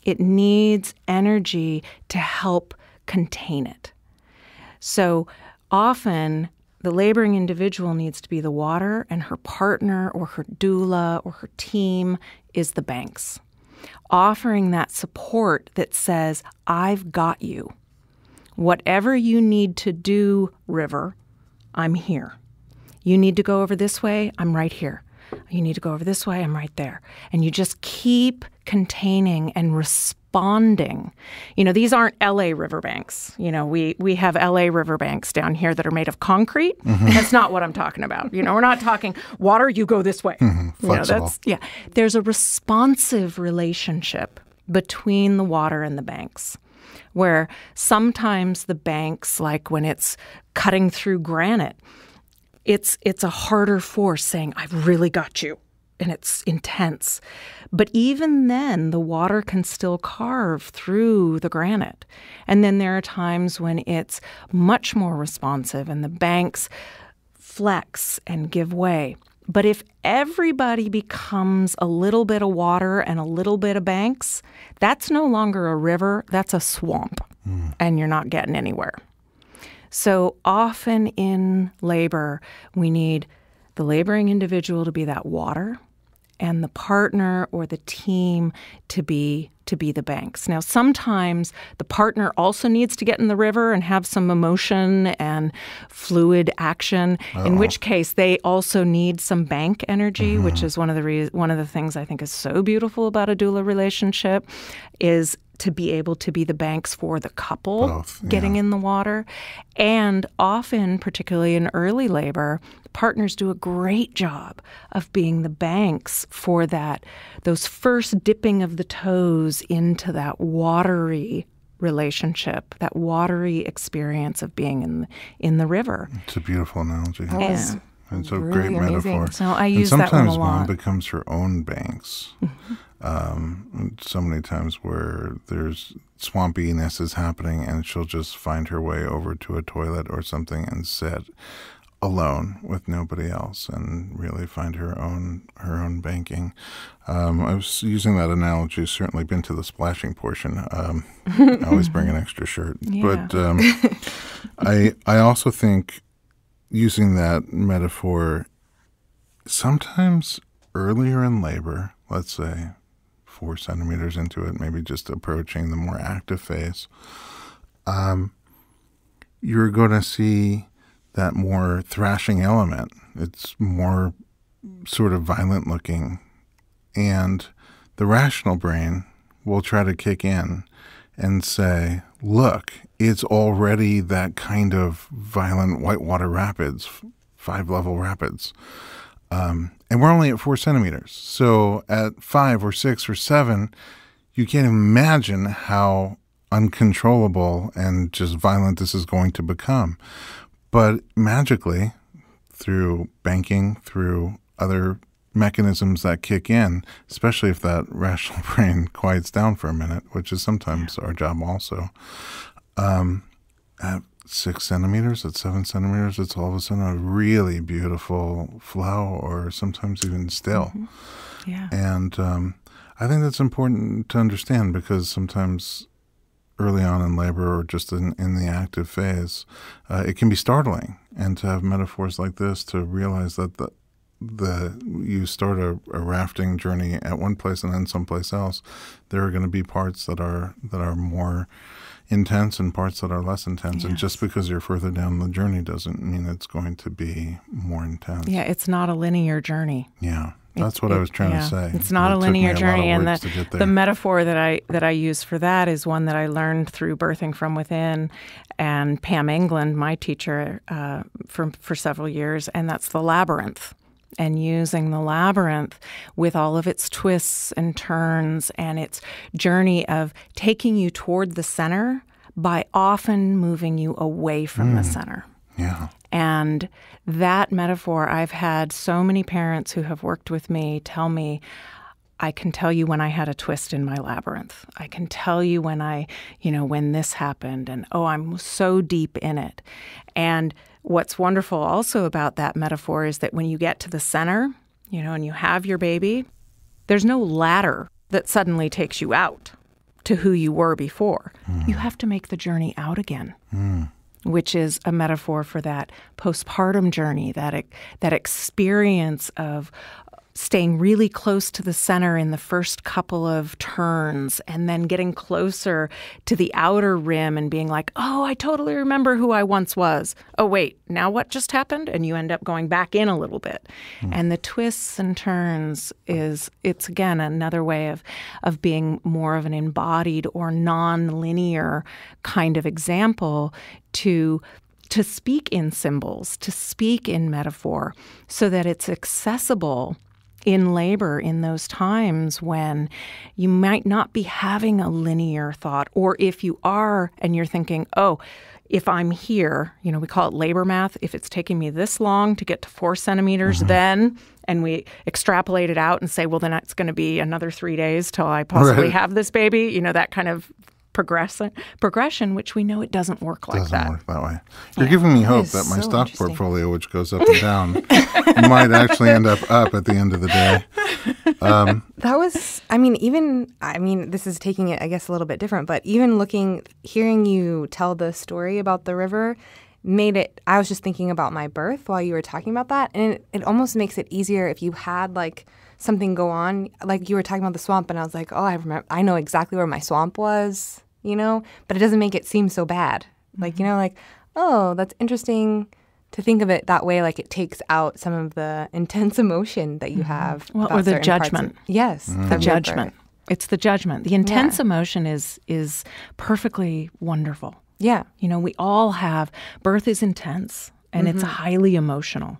It needs energy to help contain it. So often the laboring individual needs to be the water, and her partner or her doula or her team is the banks. Offering that support that says, I've got you. Whatever you need to do, river, I'm here. You need to go over this way, I'm right here. You need to go over this way. I'm right there. And you just keep containing and responding. These aren't LA riverbanks. We have LA riverbanks down here that are made of concrete. That's not what I'm talking about. We're not talking water, you go this way. Flexible. There's a responsive relationship between the water and the banks, where sometimes the banks, like when it's cutting through granite, it's a harder force saying, I've really got you, and it's intense. But even then, the water can still carve through the granite. And then there are times when it's much more responsive and the banks flex and give way. But if everybody becomes a little bit of water and a little bit of banks, that's no longer a river, that's a swamp, and you're not getting anywhere. So often in labor, we need the laboring individual to be that water and the partner or the team to be the banks. Now, sometimes the partner also needs to get in the river and have some emotion and fluid action, in which case they also need some bank energy, which is one of the things I think is so beautiful about a doula relationship, is to be able to be the banks for the couple getting in the water. And often, particularly in early labor, partners do a great job of being the banks for those first dipping of the toes into that watery relationship, that watery experience of being in the river. It's a beautiful analogy. Yeah. It's a really great metaphor. So I use that one a lot. Sometimes mom becomes her own banks. So many times where there's swampiness is happening and she'll just find her way over to a toilet or something and sit alone with nobody else and really find her own banking. I was using that analogy, certainly been to the splashing portion. I always bring an extra shirt. Yeah. But I also think using that metaphor, sometimes earlier in labor, let's say 4 centimeters into it, maybe just approaching the more active phase, you're going to see that more thrashing element. It's more sort of violent looking. And the rational brain will try to kick in and say, look, it's already that kind of violent whitewater rapids, 5-level rapids. And we're only at 4 centimeters. So at 5 or 6 or 7, you can't imagine how uncontrollable and just violent this is going to become. But magically, through banking, through other mechanisms that kick in, especially if that rational brain quiets down for a minute, which is sometimes our job also, at 6 centimeters, at 7 centimeters, it's all of a sudden a really beautiful flow, or sometimes even still. Yeah. And I think that's important to understand, because sometimes early on in labor or just in the active phase, it can be startling. And to have metaphors like this, to realize that you start a rafting journey at one place and then someplace else, there are going to be parts that are more intense and parts that are less intense. Yes. And just because you're further down the journey doesn't mean it's going to be more intense. Yeah, it's not a linear journey. Yeah. That's what I was trying to say. It's not a linear journey, and the metaphor that I use for that is one that I learned through Birthing from Within, and Pam England, my teacher for several years, and that's the labyrinth. And using the labyrinth with all of its twists and turns and its journey of taking you toward the center by often moving you away from the center. Yeah. And that metaphor, I've had so many parents who have worked with me tell me, I can tell you when I had a twist in my labyrinth. I can tell you when this happened, and I'm so deep in it. And what's wonderful also about that metaphor is that when you get to the center, and you have your baby, there's no ladder that suddenly takes you out to who you were before. You have to make the journey out again. Which is a metaphor for that postpartum journey, that experience of staying really close to the center in the first couple of turns and then getting closer to the outer rim and being like, oh, I totally remember who I once was. Oh, wait, now what just happened? And you end up going back in a little bit. And the twists and turns it's again another way of being more of an embodied or non-linear kind of example to speak in symbols, to speak in metaphor, so that it's accessible in labor in those times when you might not be having a linear thought, or if you are and you're thinking, oh, if I'm here, we call it labor math. If it's taking me this long to get to 4 centimeters, then, and we extrapolate it out and say, well, then it's going to be another 3 days till I possibly have this baby, that kind of progression, which we know it doesn't work like that. Doesn't work that way. You're giving me hope that my stock portfolio, which goes up and down, might actually end up at the end of the day. That was, this is taking it, I guess, a little bit different, but even hearing you tell the story about the river I was just thinking about my birth while you were talking about that, and it almost makes it easier if you had, something go on, like you were talking about the swamp, and I was like, oh, I know exactly where my swamp was, but it doesn't make it seem so bad. Oh, that's interesting to think of it that way, like it takes out some of the intense emotion that you have. Well, or the judgment. Yes. The judgment. It's the judgment. The intense emotion is perfectly wonderful. Yeah. We all have, birth is intense and it's highly emotional.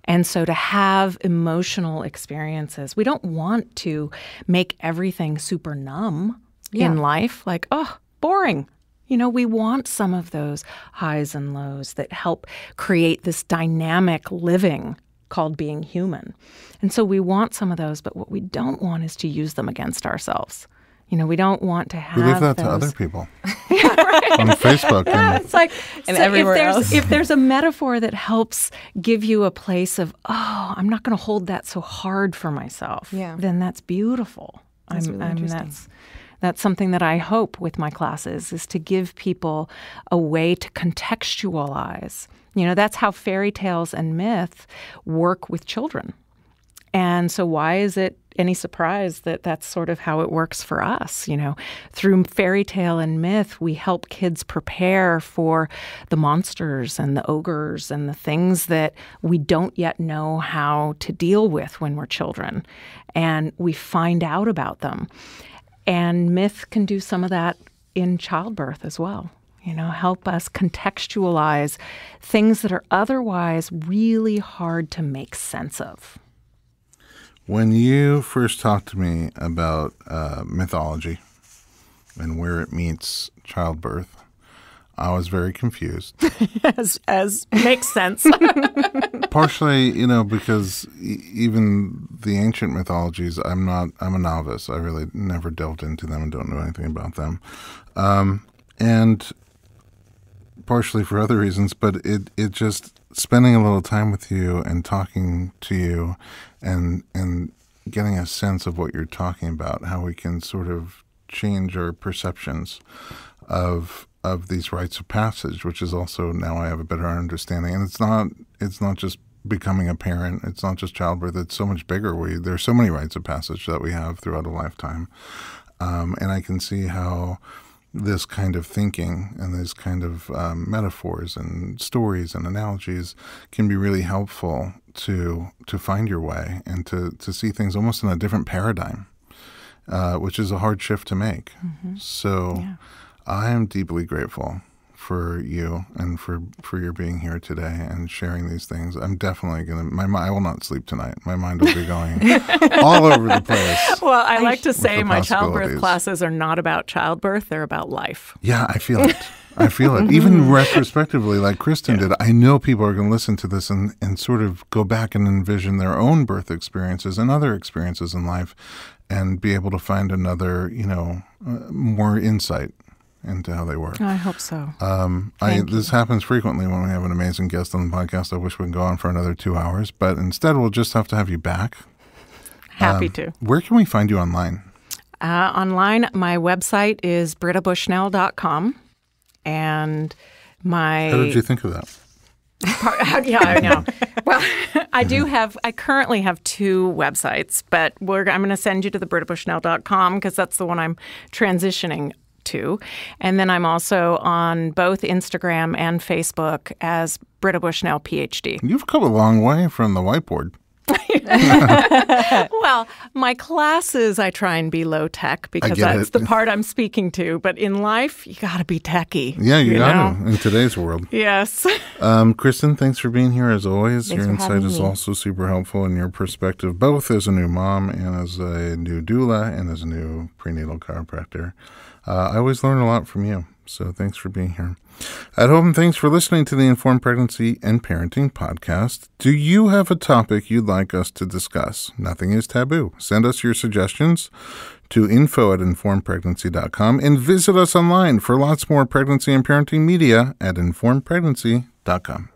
And so to have emotional experiences, we don't want to make everything super numb in life, like, oh, boring. We want some of those highs and lows that help create this dynamic living called being human. And so we want some of those, but what we don't want is to use them against ourselves. We don't want to have We leave that to other people on Facebook. It's like, and everywhere else. If there's a metaphor that helps give you a place of, oh, I'm not going to hold that so hard for myself, then that's beautiful. That's really interesting. That's something that I hope with my classes is to give people a way to contextualize. That's how fairy tales and myth work with children. And so why is it any surprise that that's sort of how it works for us? Through fairy tale and myth, we help kids prepare for the monsters and the ogres and the things that we don't yet know how to deal with when we're children. And we find out about them. And myth can do some of that in childbirth as well. Help us contextualize things that are otherwise really hard to make sense of. When you first talked to me about mythology and where it meets childbirth, I was very confused. as makes sense. Partially, because even the ancient mythologies, I'm a novice. I really never delved into them and don't know anything about them. And partially for other reasons, but it just spending a little time with you and talking to you and getting a sense of what you're talking about, how we can sort of change our perceptions of these rites of passage, which is also now I have a better understanding. And it's not just becoming a parent. It's not just childbirth. It's so much bigger. There's so many rites of passage that we have throughout a lifetime. And I can see how this kind of thinking and this kind of metaphors and stories and analogies can be really helpful to find your way and to see things almost in a different paradigm, which is a hard shift to make. So I am deeply grateful for you and for your being here today and sharing these things. I'm definitely I will not sleep tonight. My mind will be going all over the place. Well, I like to say my childbirth classes are not about childbirth, they're about life. Yeah, I feel it. I feel it. Even retrospectively, like Kristin did, I know people are going to listen to this and sort of go back and envision their own birth experiences and other experiences in life and be able to find another, more insight into how they work. I hope so. This happens frequently when we have an amazing guest on the podcast. I wish we could go on for another 2 hours, but instead we'll just have to have you back. Happy to. Where can we find you online? Online, my website is BrittaBushnell.com. And How did you think of that? Yeah, I know. Well, I currently have 2 websites, but I'm going to send you to the BrittaBushnell.com because that's the one I'm transitioning to. And then I'm also on both Instagram and Facebook as Britta Bushnell PhD. You've come a long way from the whiteboard. Well, my classes, I try and be low tech because that's the part I'm speaking to. But in life, you got to be techie. Yeah, you got to in today's world. Yes. Kristin, thanks for being here as always. Thanks your insight is me. also super helpful in your perspective, both as a new mom and as a new doula and as a new prenatal chiropractor. I always learn a lot from you. So thanks for being here. At home, thanks for listening to the Informed Pregnancy and Parenting podcast. Do you have a topic you'd like us to discuss? Nothing is taboo. Send us your suggestions to info@informedpregnancy.com and visit us online for lots more pregnancy and parenting media at informedpregnancy.com.